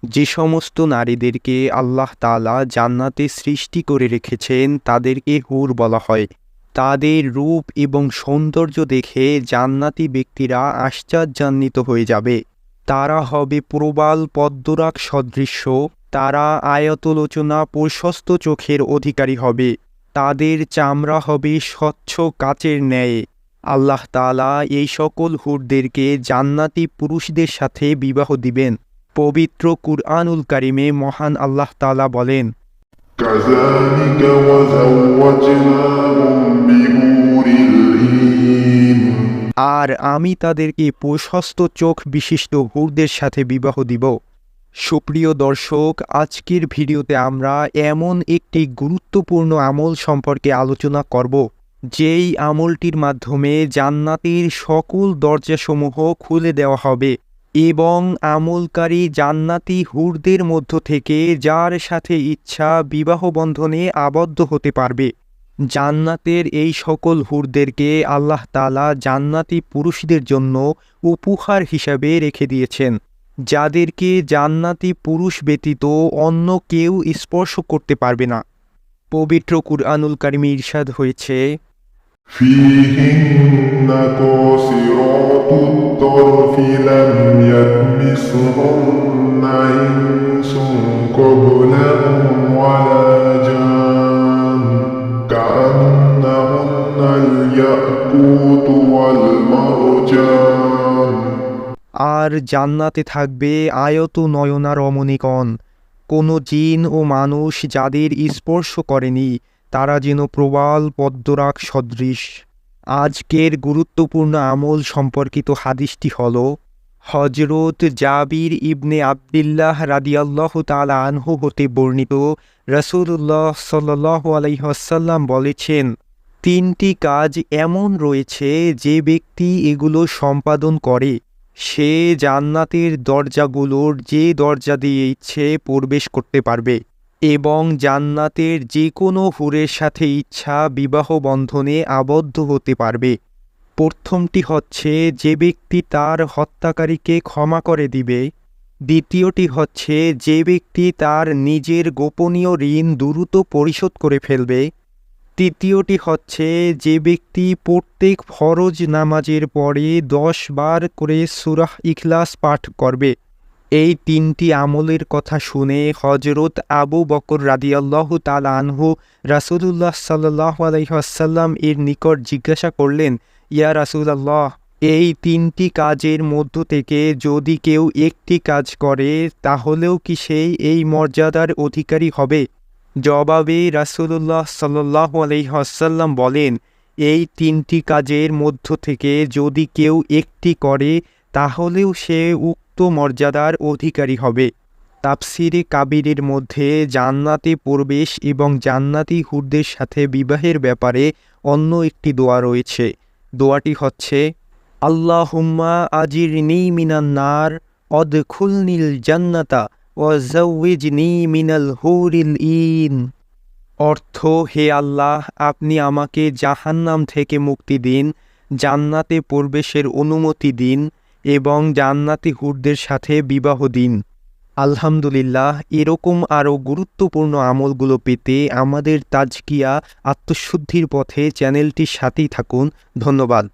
যে সমস্ত নারীদেরকে আল্লাহ তাআলা জান্নাতে সৃষ্টি করে রেখেছেন তাদেরকে হুর বলা হয়। তাদের রূপ এবং সৌন্দর্য দেখে জান্নাতি ব্যক্তিরা আশ্চর্যান্বিত হয়ে যাবে। তারা হবে প্রবাল পদ্মরাগ সদৃশ্য, তারা আয়তলোচনা প্রশস্ত চোখের অধিকারী হবে, তাদের চামড়া হবে স্বচ্ছ কাচের ন্যায়। আল্লাহ তাআলা এই সকল হুরদেরকে জান্নাতি পুরুষদের সাথে বিবাহ দিবেন। পবিত্র কুরআনুল কারিমে মহান আল্লাহ তাআলা বলেন, كذلك وزوجناهم بحور عين। আর আমি তাদেরকে প্রশস্ত চোখ বিশিষ্ট হুরদের সাথে বিবাহ দিব। সুপ্রিয় দর্শক, আজকের ভিডিওতে আমরা এমন একটি গুরুত্বপূর্ণ আমল সম্পর্কে আলোচনা করব, যেই আমলটির মাধ্যমে জান্নাতের সকল দরজাসমূহ খুলে দেওয়া হবে এবং আমলকারী জান্নাতি হুরদের মধ্য থেকে যার সাথে ইচ্ছা বিবাহ বন্ধনে আবদ্ধ হতে পারবে। জান্নাতের এই সকল হুরদেরকে আল্লাহ তাআলা জান্নাতি পুরুষদের জন্য উপহার হিসাবে রেখে দিয়েছেন, যাদেরকে জান্নাতি পুরুষ ব্যতীত অন্য কেউ স্পর্শ করতে পারবে না। পবিত্র কুরআনুল কারিমে ইরশাদ হয়েছে, فيهن قاصرات الطرف لم يطمثهن إنس قبلهم ولا جان كأنهن الياقوت والمرجان। আর জান্নাতে থাকবে আয়ত নয়না রমণীগণ, কোনো জিন ও মানুষ যাদের স্পর্শ করেনি, তারা যেন প্রবাল পদ্মরাগ সদৃশ। আজকের গুরুত্বপূর্ণ আমল সম্পর্কিত হাদিসটি হল, হজরত জাবির ইবনে আবদুল্লাহ রাদিয়াল্লাহু তাআলা আনহু হতে বর্ণিত, রাসূলুল্লাহ সাল্লাল্লাহু আলাইহি ওয়াসাল্লাম বলেছেন, তিনটি কাজ এমন রয়েছে যে ব্যক্তি এগুলো সম্পাদন করে সে জান্নাতের দরজাগুলোর যে দরজা দিয়ে ইচ্ছে প্রবেশ করতে পারবে এবং জান্নাতের যে কোনো হুরের সাথে ইচ্ছা বিবাহ বন্ধনে আবদ্ধ হতে পারবে। প্রথমটি হচ্ছে যে ব্যক্তি তার হত্যাকারীকে ক্ষমা করে দিবে। দ্বিতীয়টি হচ্ছে যে ব্যক্তি তার নিজের গোপনীয় ঋণ দ্রুত পরিশোধ করে ফেলবে। তৃতীয়টি হচ্ছে যে ব্যক্তি প্রত্যেক ফরজ নামাজের পরে 10 বার করে সূরা ইখলাস পাঠ করবে। এই তিনটি আমলের কথা শুনে হজরত আবু বকর রাদিয়াল্লাহু তাআলা আনহু রাসূলুল্লাহ সাল্লাল্লাহু আলাইহি ওয়াসাল্লাম এর নিকট জিজ্ঞাসা করলেন, ইয়া রাসূলুল্লাহ, এই তিনটি কাজের মধ্য থেকে যদি কেউ একটি কাজ করে তাহলেও কি সেই এই মর্যাদার অধিকারী হবে? জবাবে রাসূলুল্লাহ সাল্লাল্লাহু আলাইহি ওয়াসাল্লাম বলেন, এই তিনটি কাজের মধ্য থেকে যদি কেউ একটি করে তাহলেও সে উক্ত মর্যাদার অধিকারী হবে। তাফসিরে কাবিরের মধ্যে জান্নাতে প্রবেশ এবং জান্নাতি হুরদের সাথে বিবাহের ব্যাপারে অন্য একটি দোয়া রয়েছে। দোয়াটি হচ্ছে, আল্লাহুম্মা আজিরনি মিনান নার অদখুলনিল জান্নাতা ওয়াজাউইজনি মিনাল হুরিল ইন। অর্থ, হে আল্লাহ, আপনি আমাকে জাহান্নাম থেকে মুক্তি দিন, জান্নাতে প্রবেশের অনুমতি দিন এবং জান্নাতি হুরদের সাথে বিবাহ দিন। আলহামদুলিল্লাহ, এরকম আরও গুরুত্বপূর্ণ আমলগুলো পেতে আমাদের তাজকিয়া আত্মশুদ্ধির পথে চ্যানেলটির সাথেই থাকুন। ধন্যবাদ।